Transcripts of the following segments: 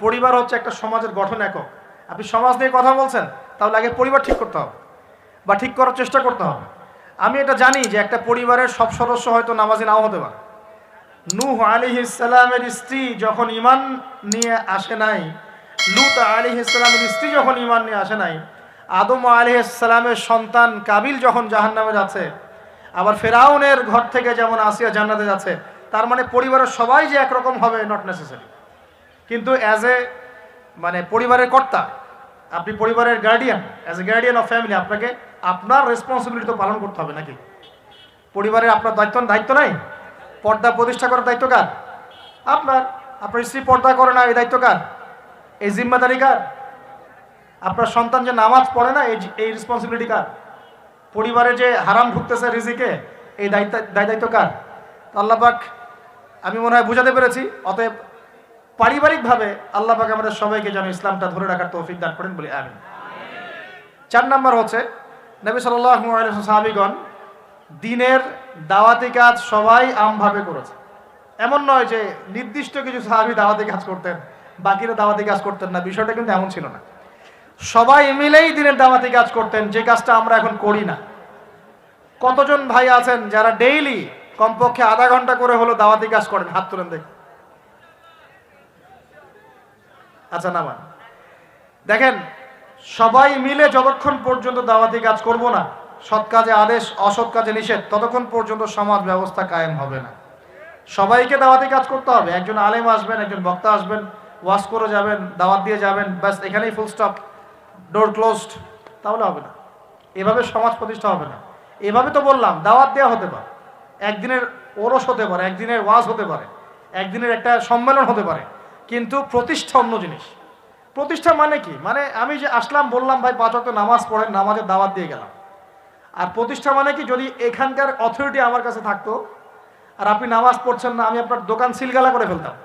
পরিবার হচ্ছে একটা সমাজের গঠন একক। আপনি সমাজ নিয়ে কথা বলছেন, তাহলে আগে পরিবার ঠিক করতে হবে বা ঠিক করার চেষ্টা করতে হবে। আমি এটা জানি যে একটা পরিবারের সব সদস্য হয়তো নামাজি নাও হতে পারে। নূহ আলাইহিস সালামের স্ত্রী যখন ঈমান নিয়ে আসে নাই, লূত আলাইহিস সালামের স্ত্রী যখন ঈমান নিয়ে আসে নাই, আদম আলাইহিস সালামের সন্তান কাবিল যখন জাহান্নামে যাচ্ছে, আবার ফেরাউনের ঘর থেকে যেমন আসিয়া জান্নাতে যাচ্ছে, তার মানে পরিবারের সবাই যে একরকম হবে নট নেসেসারি। কিন্তু অ্যাজ এ পরিবারের কর্তা, আপনি পরিবারের guardian, as a guardian of family, আপনাকে আপনার রেসপন্সিবিলিটি তো পালন করতে হবে নাকি? পরিবারের আপনার দায়িত্ব নাই? পর্দা প্রতিষ্ঠা করার দায়িত্ব কার? আপনার। আপনার স্ত্রী পর্দা করে না, এই দায়িত্ব কার? এই জিম্মাদারি কার? আপনার সন্তান যে নামাজ পড়ে না, এই রেসপন্সিবিলিটি কার? পরিবারে যে হারাম ঢুকতেছে রিজিকে, এই দায়িত্ব কার? আল্লাহ পাক, আমি মনে হয় বুঝাতে পেরেছি। অতএব পারিবারিকভাবে আল্লাহ পাক আমাদের সবাইকে যেন ইসলামটা ধরে রাখার তৌফিক দান করেন বলি আমিন। 4 নম্বর হচ্ছে, নবী সাল্লাল্লাহু আলাইহি ওয়াসাল্লাম সাহাবীগণ দ্বীনের দাওয়াতি কাজ সবাই আমভাবে করেছে। এমন নয় যে নির্দিষ্ট কিছু সাহাবী দাওয়াতি কাজ করতেন, বাকিরা দাওয়াতি কাজ করতেন না, বিষয়টা কিন্তু এমন ছিল না। সবাই মিলেই দ্বীনের দাওয়াতি কাজ করতেন, যে কাজটা আমরা এখন করি না। কতজন ভাই আছেন যারা ডেইলি কমপক্ষে আধা ঘন্টা করে হলো দাওয়াতি কাজ করেন? হাত তুলেন দেখি। আচ্ছা, নামান। দেখেন, সবাই মিলে যতক্ষণ পর্যন্ত দাওয়াতি কাজ করব না, সৎ কাজে আদেশ অসৎ কাজে নিষেধ, ততক্ষণ পর্যন্ত সমাজ ব্যবস্থা কায়েম হবে না। সবাইকে দাওয়াতি কাজ করতে হবে। একজন আলেম আসবেন, একজন বক্তা আসবেন, ওয়াজ করে যাবেন, দাওয়াত দিয়ে যাবেন, ব্যাস এখানেই ফুল স্টপ, ডোর ক্লোজড, তাহলে হবে না। এভাবে সমাজ প্রতিষ্ঠা হবে না। এভাবে তো বললাম, দাওয়াত দেওয়া হতে পারে, একদিনের ওরস হতে পারে, একদিনের ওয়াজ হতে পারে, একদিনের একটা সম্মেলন হতে পারে, কিন্তু প্রতিষ্ঠা অন্য জিনিস। প্রতিষ্ঠা মানে কি? মানে আমি যে আসলাম, বললাম ভাই 5 ওয়াক্ত নামাজ পড়েন, নামাজের দাওয়াত দিয়ে গেলাম। আর প্রতিষ্ঠা মানে কি? যদি এখানকার অথরিটি আমার কাছে থাকতো আর আপনি নামাজ পড়ছেন না, আমি আপনার দোকান সিলগালা করে ফেলতাম।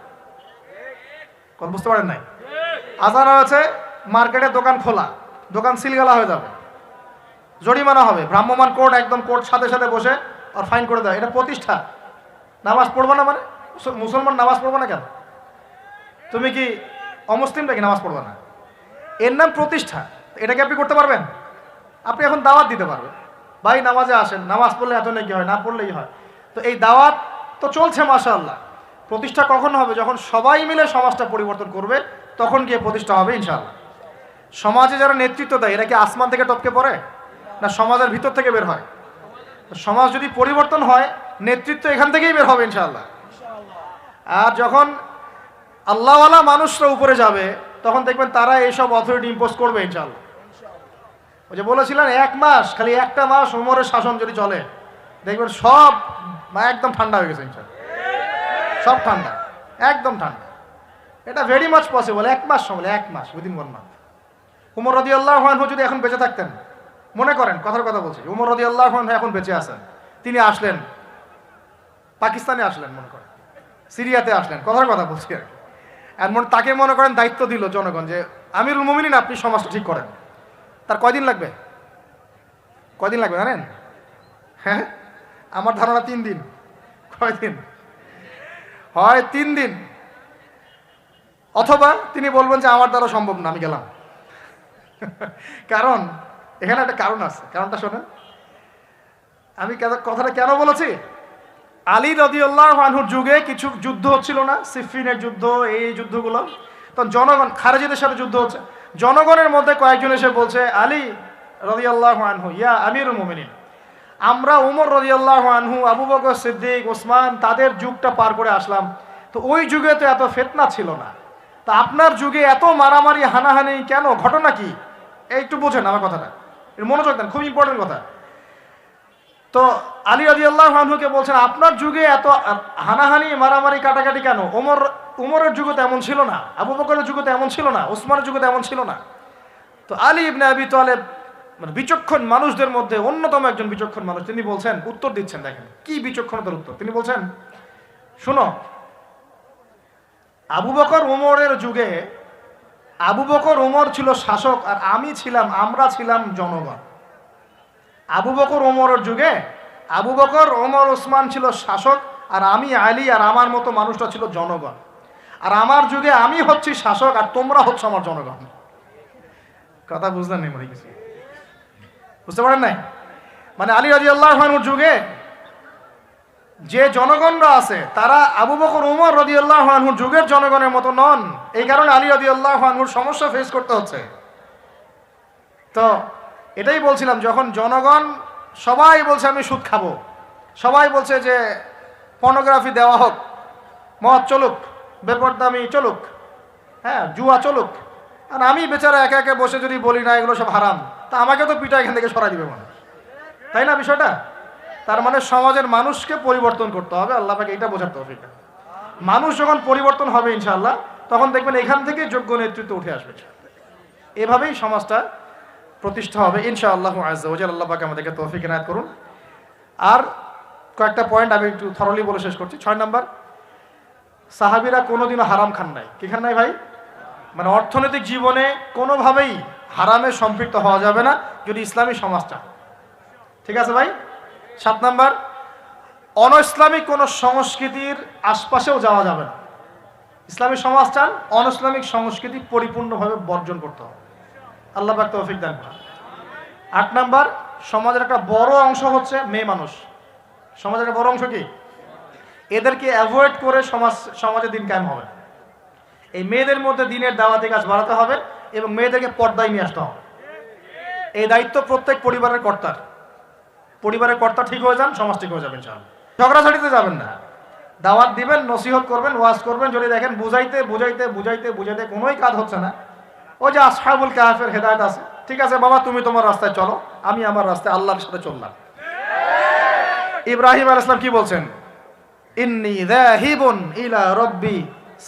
কোন বুঝতে পারেন নাই? আজান হয়েছে, মার্কেটের দোকান খোলা, দোকান সিলগালা হয়ে যাবে, জরিমানা হবে, ভ্রাম্যমাণ কোর্ট, একদম কোর্ট সাথে সাথে বসে আর ফাইন করে দেয়। এটা প্রতিষ্ঠা। নামাজ পড়বো না মানে? মুসলমান নামাজ পড়বো না কেন? তুমি কি অমুসলিম নাকি নামাজ পড়বো না? এর নাম প্রতিষ্ঠা। এটাকে আপনি করতে পারবেন? আপনি এখন দাওয়াত দিতে পারবেন, ভাই নামাজে আসেন, নামাজ পড়লে এত নাকি হয়, না পড়লেই হয়। তো এই দাওয়াত তো চলছে মাশাআল্লাহ। প্রতিষ্ঠা কখন হবে? যখন সবাই মিলে সমাজটা পরিবর্তন করবে, তখন গিয়ে প্রতিষ্ঠা হবে ইনশাআল্লাহ। সমাজে যারা নেতৃত্ব দেয়, এরা কি আসমান থেকে টপকে পড়ে, না সমাজের ভিতর থেকে বের হয়? সমাজ যদি পরিবর্তন হয়, নেতৃত্ব এখান থেকেই বের হবে ইনশাআল্লাহ। আর যখন আল্লাহওয়ালা মানুষরা উপরে যাবে, তখন দেখবেন তারা এইসব অথরিটি ইম্পোজ করবে ইনশাআল্লাহ। ওই যে বলেছিলেন 1 মাস, খালি একটা মাস ওমরের শাসন যদি চলে, দেখবেন সব একদম ঠান্ডা হয়ে গেছে ইনশাআল্লাহ। সব ঠান্ডা, একদম ঠান্ডা। এটা ভেরি মাচ পসিবল। 1 মাস সময়, 1 মাস, উইদিন 1 মান্থ। উমর রাদিয়াল্লাহু আনহু যদি এখন বেঁচে থাকতেন, মনে করেন, কথার কথা বলছি, উমর রাদিয়াল্লাহু আনহু এখন বেঁচে আছেন, তিনি আসলেন, পাকিস্তানে আসলেন, মনে করেন সিরিয়াতে আসলেন, কথার কথা বলছি আর কি। এমন তাকে মনে করেন দায়িত্ব দিল জনগণ যে আমিরুল মুমিনিন, আপনি সমাজটা ঠিক করেন। তার কয়দিন লাগবে? কয়দিন লাগবে জানেন? হ্যাঁ, আমার ধারণা 3 দিন। কয়দিন হয়? 3 দিন। অথবা তিনি বলবেন যে আমার দ্বারা সম্ভব না, আমি গেলাম। কারণ এখানে একটা কারণ আছে, কারণটা শোনেন। আমি কথাটা কেন বলেছি? আলী রাদিয়াল্লাহু আনহুর যুগে কিছু যুদ্ধ হচ্ছিল না, সিফিনের যুদ্ধ, এই যুদ্ধগুলো। তখন জনগণ, খারেজিদের সাথে যুদ্ধ হচ্ছে, জনগণের মধ্যে কয়েকজন এসে বলছে, আলী রাদিয়াল্লাহু আনহু, ইয়া আমিরুল মুমিনিন, আমরা উমর রাদিয়াল্লাহু আনহু, আবু বকর সিদ্দিক, ওসমান, তাদের যুগটা পার করে আসলাম, তো ওই যুগে তো এত ফিতনা ছিল না, তা আপনার যুগে এত মারামারি হানাহানি কেন? ঘটনা কি? একটু বোঝেন আমার কথাটা, এর মনোযোগ দেন, খুব ইম্পর্টেন্ট কথা। তো আলী রাদিয়াল্লাহু আনহুকে বলছেন, আপনার যুগে এত হানাহানি মারামারি কাটাকাটি কেন? উমরের যুগে তো এমন ছিল না, আবু বকরের যুগে তো এমন ছিল না, ওসমানের যুগে তো এমন ছিল না। তো আলী ইবনে আবি তালেব, বিচক্ষণ মানুষদের মধ্যে অন্যতম একজন বিচক্ষণ মানুষ, তিনি বলছেন, উত্তর দিচ্ছেন, দেখেন কি বিচক্ষণতার উত্তর। তিনি বলছেন, শুনো, আবু বকর উমরের যুগে আবু বকর উমর ছিল শাসক, আর আমরা ছিলাম জনগণ। আবু বকর ওমরের যুগে আবু বকর, ওমর, ওসমান ছিল শাসক, আর আমি আলী আর আমার মতো মানুষটা ছিল জনগণ। আর আমার যুগে আমি হচ্ছি শাসক আর তোমরা হচ্ছে আমার জনগণ। কথা বুঝলেন নাই মনে কিছু? বুঝতে পারেন নাই? মানে আলী রাদিয়াল্লাহু আনহুর যুগে যে জনগণরা আছে তারা আবু বকর ওমর রাদিয়াল্লাহু আনহুর যুগের জনগণের মতো নন। এই কারণে আলী রাদিয়াল্লাহু আনহুর সমস্যা ফেস করতে হচ্ছে। তো এটাই বলছিলাম, যখন জনগণ সবাই বলছে আমি সুদ খাবো, সবাই বলছে যে পর্নোগ্রাফি দেওয়া হোক, মদ চলুক, বেপরদামি চলুক, হ্যাঁ জুয়া চলুক, আর আমি বেচারা একা একা বসে যদি বলি না এগুলো সব হারাম, তা আমাকে তো পিঠা এখান থেকে সরাই দিবে মানুষ, তাই না বিষয়টা? তার মানে সমাজের মানুষকে পরিবর্তন করতে হবে, আল্লাহ পাকে এটা বোঝার তৌফিক দেন। মানুষ যখন পরিবর্তন হবে ইনশাআল্লাহ, তখন দেখবেন এখান থেকে যোগ্য নেতৃত্ব উঠে আসবে। এভাবেই সমাজটা প্রতিষ্ঠা হবে ইনশাআল্লাহ আযজা ওয়া জাল্লা। আল্লাহ পাক আমাদেরকে তৌফিক এনায়েত করুন। আর কয়েকটা পয়েন্ট আমি একটু থরলি বলে শেষ করছি। 6 নাম্বার, সাহাবীরা কোনোদিনও হারাম খান নাই। কি খান নাই ভাই? মানে অর্থনৈতিক জীবনে কোনোভাবেই হারামে সম্পৃক্ত হওয়া যাবে না যদি ইসলামী সমাজ চান। ঠিক আছে ভাই? 7 নাম্বার, অনইসলামিক কোনো সংস্কৃতির আশপাশেও যাওয়া যাবে না। ইসলামী সমাজ চান, অনইসলামিক সংস্কৃতি পরিপূর্ণভাবে বর্জন করতে হবে। আল্লাহ পাক তৌফিক দান করুন। 8 নাম্বার, সমাজের একটা বড় অংশ হচ্ছে মেয়ে মানুষ। সমাজের একটা বড় অংশ কি? এদেরকে অ্যাভয়েড করে সমাজে দিন কায়েম হবে। এই মেয়েদের মধ্যে দিনের দাওয়াতি কাজ বাড়াতে হবে এবং মেয়েদেরকে পর্দায় নিয়ে আসতে হবে। এই দায়িত্ব প্রত্যেক পরিবারের কর্তার। পরিবারের কর্তা ঠিক হয়ে যান, সমাজ ঠিক হয়ে যাবে ইনশাআল্লাহ। ঝগড়াঝাটিতে যাবেন না, দাওয়াত দিবেন, নসিহত করবেন, ওয়াজ করবেন। যদি দেখেন বুঝাইতে বুঝাইতে বুঝাইতে বুঝাইতে কোনোই কাজ হচ্ছে না, ওই যে আসহাবুল কাহফের হেদায়েত আছে, ঠিক আছে বাবা তুমি তোমার রাস্তায় চলো, আমি আমার রাস্তায় আল্লাহর সাথে চললাম। ইব্রাহিম আলাইহিস সালাম কি বলছেন? ইন্নী যাহিবুন ইলা রাব্বি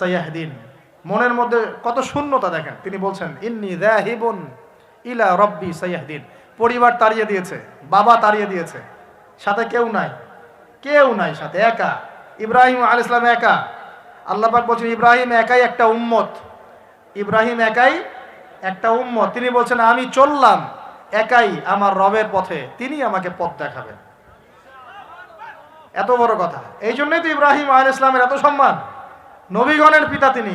সায়াহদিন। মনের মধ্যে কত শূন্যতা দেখেন, তিনি বলছেন ইন্নী যাহিবুন ইলা রাব্বি সায়াহদিন। পরিবার তাড়িয়ে দিয়েছে, বাবা তাড়িয়ে দিয়েছে, সাথে কেউ নাই, কেউ নাই সাথে, একা। ইব্রাহিম আলাইহিস সালাম একা। আল্লাহ পাক বলছেন ইব্রাহিম একাই একটা উম্মত, ইব্রাহিম একাই একটা উম্মত। তিনি বলছেন আমি চললাম একাই আমার রবের পথে, তিনি আমাকে পথ দেখাবেন। এত বড় কথা। এই জন্যই তো ইব্রাহিম আলাইহিস সালামের এত সম্মান। নবীগণের পিতা তিনি,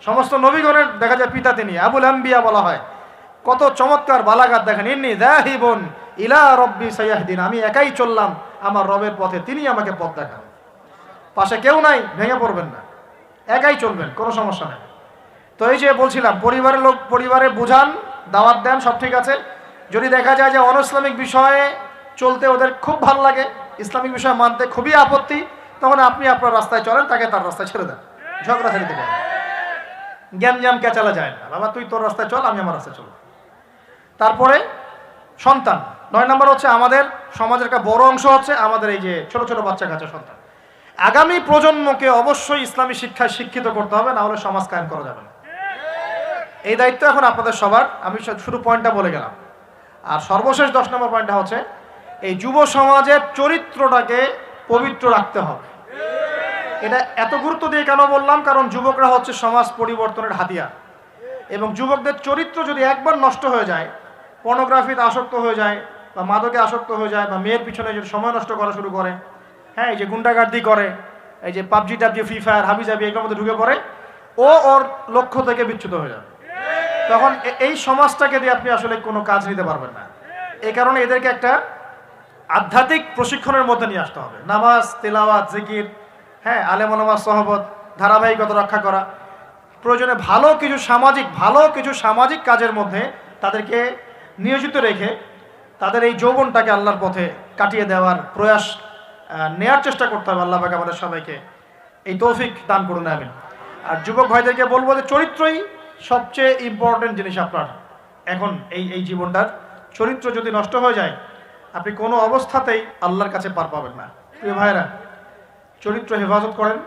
সমস্ত নবীগণের দেখা যায় পিতা তিনি, আবুল আম্বিয়া বলা হয়। কত চমৎকার বালাগাত দেখেন। ইন্নী যাহিবুন ইলা রাব্বি সায়াহদিন, আমি একাই চললাম আমার রবের পথে, তিনি আমাকে পথ দেখাবেন। পাশে কেউ নাই, ভেঙে পড়বেন না, একাই চলবেন, কোনো সমস্যা নেই। তো এই যে বলছিলাম, পরিবারের লোক পরিবারে বুঝান, দাওয়াত দেন, সব ঠিক আছে। যদি দেখা যায় যে অনইসলামিক বিষয়ে চলতে ওদের খুব ভালো লাগে, ইসলামিক বিষয় মানতে খুবই আপত্তি, তখন আপনি আপনার রাস্তায় চলেন, তাকে তার রাস্তায় ছেড়ে দেন। ঝগড়া ছেড়ে দেবেন, জ্ঞান কেচালা যায় না। বাবা তুই তোর রাস্তায় চল, আমি আমার রাস্তায় চলব। তারপরে সন্তান। 9 নম্বর হচ্ছে আমাদের সমাজের একটা বড় অংশ হচ্ছে আমাদের এই যে ছোট ছোট বাচ্চা কাচ্চা সন্তান। আগামী প্রজন্মকে অবশ্যই ইসলামী শিক্ষায় শিক্ষিত করতে হবে, না হলে সমাজ কায়েম করা যাবে না। এই দায়িত্ব এখন আপনাদের সবার। আমি শুধু পয়েন্টটা বলে গেলাম। আর সর্বশেষ 10 নম্বর পয়েন্টটা হচ্ছে এই যুব সমাজের চরিত্রটাকে পবিত্র রাখতে হবে। এটা এত গুরুত্ব দিয়ে কেন বললাম? কারণ যুবকরা হচ্ছে সমাজ পরিবর্তনের হাতিয়ার, এবং যুবকদের চরিত্র যদি একবার নষ্ট হয়ে যায়, পর্নোগ্রাফিতে আসক্ত হয়ে যায় বা মাদকে আসক্ত হয়ে যায় বা মেয়ের পিছনে যদি সময় নষ্ট করা শুরু করে, হ্যাঁ এই যে গুন্ডাগার্দি করে, এই যে পাবজি টাবজি ফ্রি ফায়ার হাবিজাবি এগুলোর মধ্যে ঢুকে পড়ে, ও ওর লক্ষ্য থেকে বিচ্যুত হয়ে যাবে। তখন এই সমাজটাকে দিয়ে আপনি আসলে কোনো কাজ নিতে পারবেন না। এই কারণে এদেরকে একটা আধ্যাত্মিক প্রশিক্ষণের মধ্যে নিয়ে আসতে হবে। নামাজ, তেলাওয়াত, জিকির, হ্যাঁ আলেম ওলামার সহবত, ধারাবাহিকতা রক্ষা করা, প্রয়োজনে ভালো কিছু সামাজিক কাজের মধ্যে তাদেরকে নিয়োজিত রেখে তাদের এই যৌবনটাকে আল্লাহর পথে কাটিয়ে দেওয়ার প্রয়াস নেয়ার চেষ্টা করতে হবে। আল্লাহ পাক আমাদের সবাইকে এই তৌফিক দান করুন, আমিন। আর যুবক ভাইদেরকে বলবো যে চরিত্রই সবচেয়ে ইম্পর্টেন্ট জিনিস আপনার। এখন এই জীবনটার চরিত্র যদি নষ্ট হয়ে যায়, আপনি কোনো অবস্থাতেই আল্লাহর কাছে পার পাবেন না। প্রিয় ভাইরা, চরিত্র হেফাজত করেন।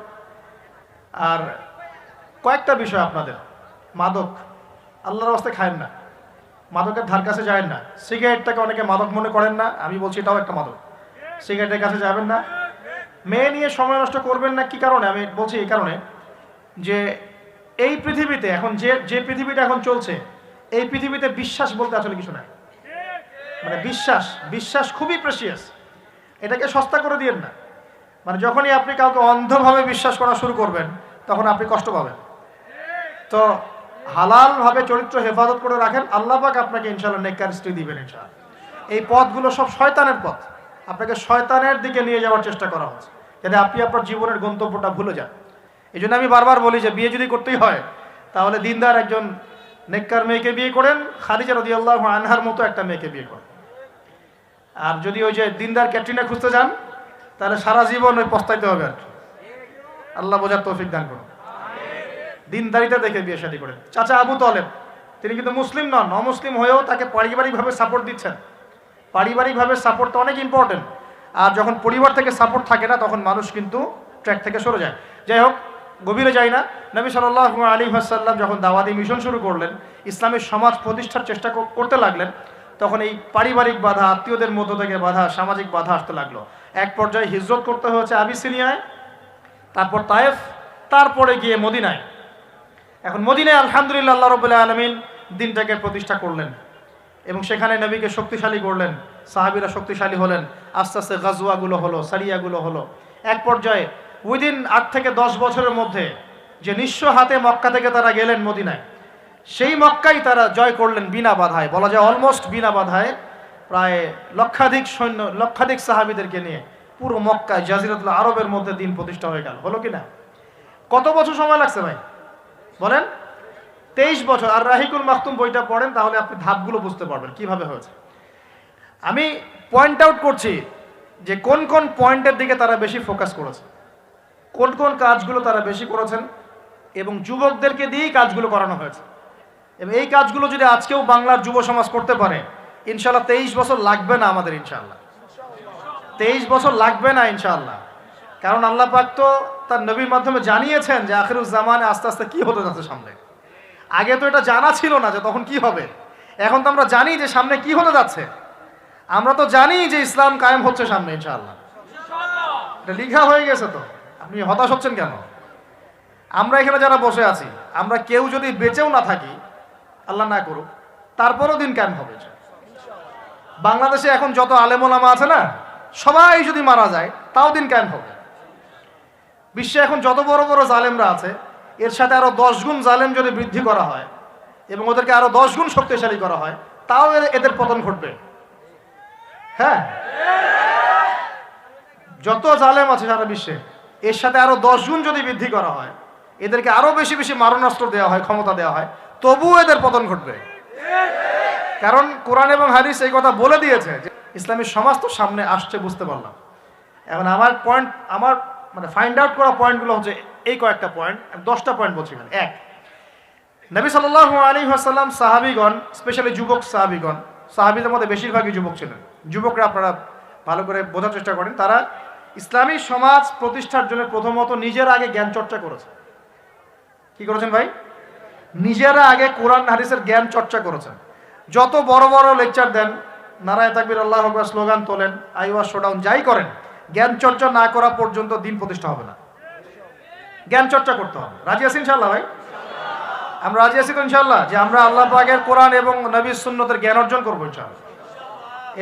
আর কয়েকটা বিষয় আপনাদের, মাদক আল্লাহর রাস্তায় খায়েন না, মাদকের ধার কাছে যাবেন না। সিগারেটটাকে অনেকে মাদক মনে করেন না, আমি বলছি এটাও একটা মাদক। সিগারেটের কাছে যাবেন না। মেয়ে নিয়ে সময় নষ্ট করবেন না। কি কারণে আমি বলছি? এই কারণে যে এই পৃথিবীতে এখন যে পৃথিবীটা এখন চলছে, এই পৃথিবীতে বিশ্বাস বলতে আসলে কিছু নাই। মানে বিশ্বাস খুবই প্রেসিয়াস, এটাকে সস্তা করে দিয়েন না। মানে যখনই আপনি কাউকে অন্ধভাবে বিশ্বাস করা শুরু করবেন, তখন আপনি কষ্ট পাবেন। তো হালালভাবে চরিত্র হেফাজত করে রাখেন, আল্লাহ পাক আপনাকে ইনশাআল্লাহ নেককার স্ত্রী দিবেন ইনশাআল্লাহ। এই পথগুলো সব শয়তানের পথ, আপনাকে শয়তানের দিকে নিয়ে যাওয়ার চেষ্টা করা হচ্ছে, যাতে আপনি আপনার জীবনের গন্তব্যটা ভুলে যান। এই জন্য আমি বারবার বলি যে বিয়ে যদি করতেই হয় তাহলে দিনদার একজন নেককার মেয়েকে বিয়ে করেন, খাদিজা রাদিয়াল্লাহু আনহার মতো একটা মেয়েকে বিয়ে করেন। আর যদি ওই যে দিনদার ক্যাটরিনা খুঁজতে যান তাহলে সারা জীবন ওই পস্তাইতে হবে আর কি। আল্লাহ বোঝার তৌফিক দান করুন। দিনদারিতা দেখে বিয়ে শাদী করেন। চাচা আবু তালেব তিনি কিন্তু মুসলিম নন, অমুসলিম হয়েও তাকে পারিবারিকভাবে সাপোর্ট দিচ্ছেন। পারিবারিকভাবে সাপোর্টটা অনেক ইম্পর্টেন্ট। আর যখন পরিবার থেকে সাপোর্ট থাকে না তখন মানুষ কিন্তু ট্র্যাক থেকে সরে যায়। যাই হোক, গভীরে যাই না। নবী সাল্লাল্লাহু আলাইহি ওয়াসাল্লাম যখন দাওয়াতি মিশন শুরু করলেন, ইসলামের সমাজ প্রতিষ্ঠার চেষ্টা করতে লাগলেন, তখন এই পারিবারিক বাধা, আত্মীয়দের মধ্য থেকে বাধা, সামাজিক বাধা আসতে লাগলো। এক পর্যায়ে হিজরত করতে হয়েছে আবিসিনিয়ায়, তারপর তায়েফ, তারপরে গিয়ে মদিনায়। এখন মদিনায় আলহামদুলিল্লাহ আল্লাহ রাব্বুল আলামিন দিনটাকে প্রতিষ্ঠা করলেন এবং সেখানে নবীকে শক্তিশালী করলেন, সাহাবীরা শক্তিশালী হলেন, আস্তে আস্তে গাজওয়াগুলো হলো, সারিয়াগুলো হলো। এক পর্যায়ে উইদিন 8 থেকে 10 বছরের মধ্যে যে নিঃস্ব হাতে মক্কা থেকে তারা গেলেন মদিনায়, সেই মক্কাই তারা জয় করলেন বিনা বাধায়, বলা যায় অলমোস্ট বিনা বাধায়। প্রায় লক্ষাধিক সৈন্য, লক্ষাধিক সাহাবীদেরকে নিয়ে পুরো মক্কায়, জাজিরাতুল আরবের মধ্যে দিন প্রতিষ্ঠা হয়ে গেল। হলো কিনা? কত বছর সময় লাগছে ভাই বলেন? 23 বছর। আর রাহিকুল মাকতুম বইটা পড়েন তাহলে আপনি ধাপগুলো বুঝতে পারবেন কিভাবে হয়েছে। আমি পয়েন্ট আউট করছি যে কোন কোন পয়েন্টের দিকে তারা বেশি ফোকাস করেছে, কোন কোন কাজগুলো তারা বেশি করেছেন, এবং যুবকদেরকে দিয়েই কাজগুলো করানো হয়েছে। এবং এই কাজগুলো যদি আজকেও বাংলার যুব সমাজ করতে পারে, ইনশাআল্লাহ 23 বছর লাগবে না আমাদের, ইনশাআল্লাহ 23 বছর লাগবে না ইনশাআল্লাহ। কারণ আল্লাহ পাক তো তার নবীর মাধ্যমে জানিয়েছেন যে আখিরুজ জামানে আস্তে আস্তে কি হতে যাচ্ছে সামনে। আগে তো এটা জানা ছিল না যে তখন কি হবে, এখন তো আমরা জানি যে সামনে কি হতে যাচ্ছে। আমরা তো জানি যে ইসলাম কায়েম হচ্ছে সামনে ইনশাআল্লাহ, এটা লিখা হয়ে গেছে। তো আপনি হতাশ হচ্ছেন কেন? আমরা এখানে যারা বসে আছি, আমরা কেউ যদি বেঁচেও না থাকি, আল্লাহ না করুক, তারপরও দিন কায়েম হবে। বাংলাদেশে এখন যত আলেম ওলামা আছে না, সবাই যদি মারা যায় তাও দিন কায়েম হবে। বিশ্বে এখন যত বড় বড় জালেমরা আছে, এর সাথে আরো 10 গুণ জালেম যদি বৃদ্ধি করা হয় এবং ওদেরকে আরো 10 গুণ শক্তিশালী করা হয়, তাও এদের পতন ঘটবে। হ্যাঁ, যত জালেম আছে সারা বিশ্বে, এর সাথে আরো 10 গুণ যদি বৃদ্ধি করা হয়, এদেরকে আরো বেশি বেশি মারণাস্ত্র দেওয়া হয়, ক্ষমতা দেওয়া হয়, তবুও এদের পতন ঘটবে। কারণ কোরআন এবং হাদিস এই কথা বলে দিয়েছে যে ইসলামী সমাজ তো সামনে আসছে, বুঝতে পারলাম। এখন আমার পয়েন্ট, আমার মানে ফাইন্ড আউট করা পয়েন্টগুলো হচ্ছে এই কয়েকটা পয়েন্ট। আমি 10টা পয়েন্ট বলছি। মানে 1, নবী সাল্লাল্লাহু আলাইহি ওয়াসাল্লাম সাহাবীগণ, স্পেশালি যুবক সাহাবীগণ, সাহাবীদের মধ্যে বেশিরভাগই যুবক ছিলেন। যুবকরা আপনারা ভালো করে বোঝার চেষ্টা করেন, তারা ইসলামী সমাজ প্রতিষ্ঠার জন্য প্রথমত নিজেরা আগে জ্ঞান চর্চা করেছে। কি করেছেন ভাই? নিজেরা আগে কোরআন হাদিসের জ্ঞান চর্চা করেছেন। যত বড় বড় লেকচার দেন, নারায়ে তাকবীর, আল্লাহু আকবার স্লোগান তোলেন, আইওয়া শোডাউন যাই করেন, জ্ঞান চর্চা না করা পর্যন্ত দিন প্রতিষ্ঠা হবে না। জ্ঞান চর্চা করতে হবে। রাজি আছি ইনশাআল্লাহ ভাই? আমরা রাজি আছি তো ইনশাআল্লাহ যে আমরা আল্লাহ পাকের কোরআন এবং নবীর সুন্নতের জ্ঞান অর্জন করবো ইনশাআল্লাহ।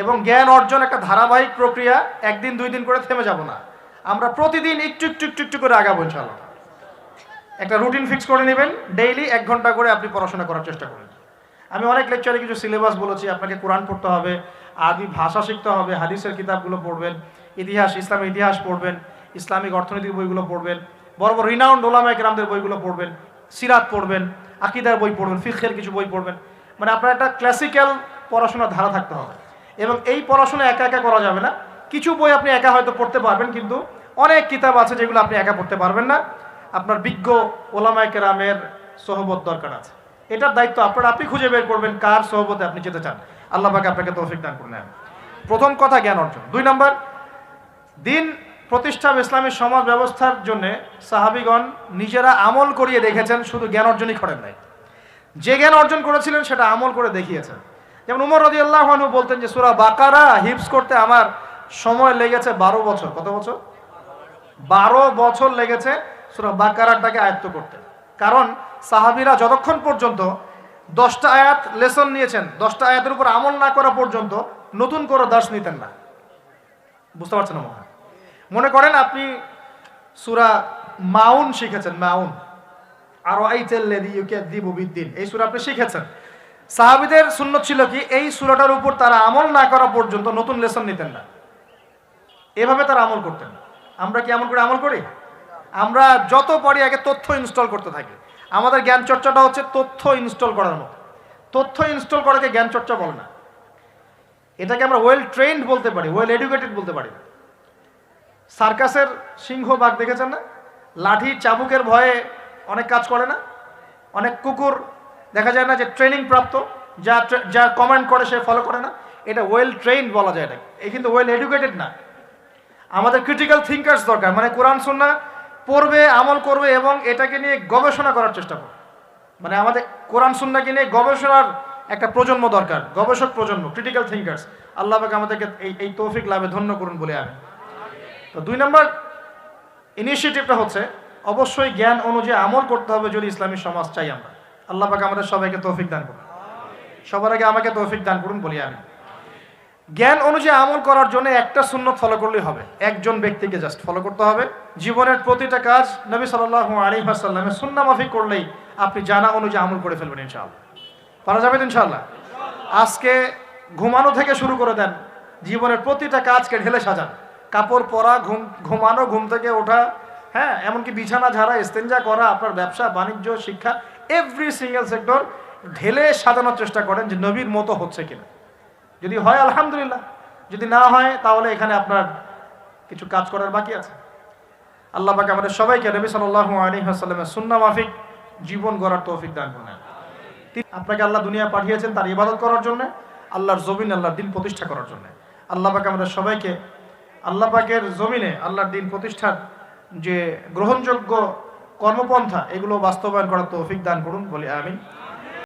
এবং জ্ঞান অর্জন একটা ধারাবাহিক প্রক্রিয়া, একদিন 2 দিন করে থেমে যাব না। আমরা প্রতিদিন একটু একটু একটু একটু করে আগাবো ইনশাআল্লাহ। একটা রুটিন ফিক্স করে নেবেন, ডেইলি 1 ঘন্টা করে আপনি পড়াশোনা করার চেষ্টা করেন। আমি অনেক লেকচারে কিছু সিলেবাস বলেছি, আপনাকে কোরআন পড়তে হবে, আরবি ভাষা শিখতে হবে, হাদিসের কিতাবগুলো পড়বেন, ইতিহাস, ইসলামের ইতিহাস পড়বেন, ইসলামিক অর্থনৈতিক বইগুলো পড়বেন, বড় বড় রিনাউন্ড ওলামায়ে কেরামদের বইগুলো পড়বেন, সিরাত পড়বেন, আকীদার বই পড়বেন, ফিকহের কিছু বই পড়বেন। মানে আপনার একটা ক্লাসিক্যাল পড়াশোনার ধারা থাকতে হবে। এবং এই পড়াশোনা একা একা করা যাবে না। কিছু বই আপনি একা হয়তো পড়তে পারবেন, কিন্তু অনেক কিতাব আছে যেগুলো আপনি একা পড়তে পারবেন না। আপনার বিজ্ঞ ওলামায়ে কেরামের সোহবত দরকার আছে। এটার দায়িত্ব আপনার, আপনি খুঁজে বের করবেন কার সোহবতে আপনি যেতে চান। আল্লাহ পাক আপনাকে তৌফিক দান করুন। প্রথম কথা জ্ঞান অর্জন। 2 নম্বর, দিন প্রতিষ্ঠা ইসলামী সমাজ ব্যবস্থার জন্য সাহাবীগণ নিজেরা আমল করিয়ে দেখেছেন, শুধু জ্ঞান অর্জনই করেন নাই। যে জ্ঞান অর্জন করেছিলেন সেটা আমল করে দেখিয়েছেন। যেমন উমর রাদিয়াল্লাহু আনহু বলতেন যে সূরা বাকারা হিফজ করতে আমার সময় লেগেছে 12 বছর। কত বছর? 12 বছর লেগেছে সূরা বাকারাটাকে আয়ত্ত করতে। কারণ সাহাবীরা যতক্ষণ পর্যন্ত 10টা আয়াত লেসন নিয়েছেন, 10টা আয়াতের উপর আমল না করা পর্যন্ত নতুন করে দার্স নিতেন না। বুঝতে পারছেন না? মনে করেন আপনি সূরা মাউন শিখেছেন, মাউন। আর এই সূরা আপনি শিখেছেন। সাহাবীদের সুন্নত ছিল কি, এই সূরাটার উপর তারা আমল না করা পর্যন্ত নতুন লেসন নিতেন না, এভাবে তারা আমল করতেন। আমরা কি এমন করে আমল করি? আমরা যত পারি আগে তথ্য ইনস্টল করতে থাকি। আমাদের জ্ঞান চর্চাটা হচ্ছে তথ্য ইনস্টল করার মতো। তথ্য ইনস্টল করাকে জ্ঞান চর্চা বলে না, এটাকে আমরা ওয়েল ট্রেন্ড বলতে পারি, ওয়েল এডুকেটেড বলতে পারি। সার্কাসের সিংহ বাঘ দেখেছেন না? লাঠি চাবুকের ভয়ে অনেক কাজ করে না? অনেক কুকুর দেখা যায় না যে ট্রেনিং প্রাপ্ত, যা যা কমান্ড করে সে ফলো করে না? এটা ওয়েল ট্রেন্ড বলা যায় এটাকে, এই কিন্তু ওয়েল এডুকেটেড না। আমাদের ক্রিটিক্যাল থিঙ্কার্স দরকার, মানে কোরআন সুন্নাহ পড়বে, আমল করবে এবং এটাকে নিয়ে গবেষণা করার চেষ্টা করবে। মানে আমাদের কোরআন সুন্নাহকে নিয়ে গবেষণার একটা প্রজন্ম দরকার, গবেষক প্রজন্ম, ক্রিটিক্যাল থিঙ্কার্স। আল্লাহ পাক আমাদেরকে এই তৌফিক লাভে ধন্য করুন বলে আমি। তো 2 নম্বর ইনিশিয়েটিভটা হচ্ছে অবশ্যই জ্ঞান অনুযায়ী আমল করতে হবে যদি ইসলামী সমাজ চাই আমরা। আল্লাহ পাক আমাদের সবাইকে তৌফিক দান করুন। সবার আগে আমাকে তৌফিক দান করুন বলি আমি। জ্ঞান অনুযায়ী আমল করার জন্য একটা সুন্নত ফলো করলেই হবে, একজন ব্যক্তিকে জাস্ট ফলো করতে হবে। জীবনের প্রতিটা কাজ নবী সাল্লাল্লাহু আলাইহি ওয়াসাল্লামের সুন্নাহ মাফিক করলেই আপনি জানা অনুযায়ী আমল করে ফেলবেন ইনশাআল্লাহ। পারা যাবে তো ইনশাআল্লাহ? আজকে ঘুমানো থেকে শুরু করে দেন, জীবনের প্রতিটা কাজকে ঢেলে সাজান। কাপড় পরা, ঘুমানো, ঘুম থেকে ওঠা, হ্যাঁ, এমনকি বিছানা ঝাড়া, ইস্তেঞ্জা করা, আপনার ব্যবসা বাণিজ্য, শিক্ষা, এভরি সিঙ্গেল সেক্টর ঢেলে সাজানোর চেষ্টা করেন যে নবীর মতো হচ্ছে কিনা। যদি হয় আলহামদুলিল্লাহ, যদি না হয় তাহলে এখানে আপনার কিছু কাজ করার বাকি আছে। আল্লাহ পাক আমাদের সবাইকে নবী সাল্লাল্লাহু আলাইহি ওয়াসাল্লামের সুন্নাহ মাফিক জীবন গড়ার তৌফিক দান করুন। আপনাকে আল্লাহ দুনিয়া পাঠিয়েছেন তার ইবাদত করার জন্য, আল্লাহর জমিনে আল্লাহর দিন প্রতিষ্ঠা করার জন্য। আল্লাহ পাক আমাদের সবাইকে আল্লাহ পাকের জমিনে আল্লাহর দিন প্রতিষ্ঠার যে গ্রহণযোগ্য কর্মপন্থা এগুলো বাস্তবায়ন করার তৌফিক দান করুন বলি আমিন।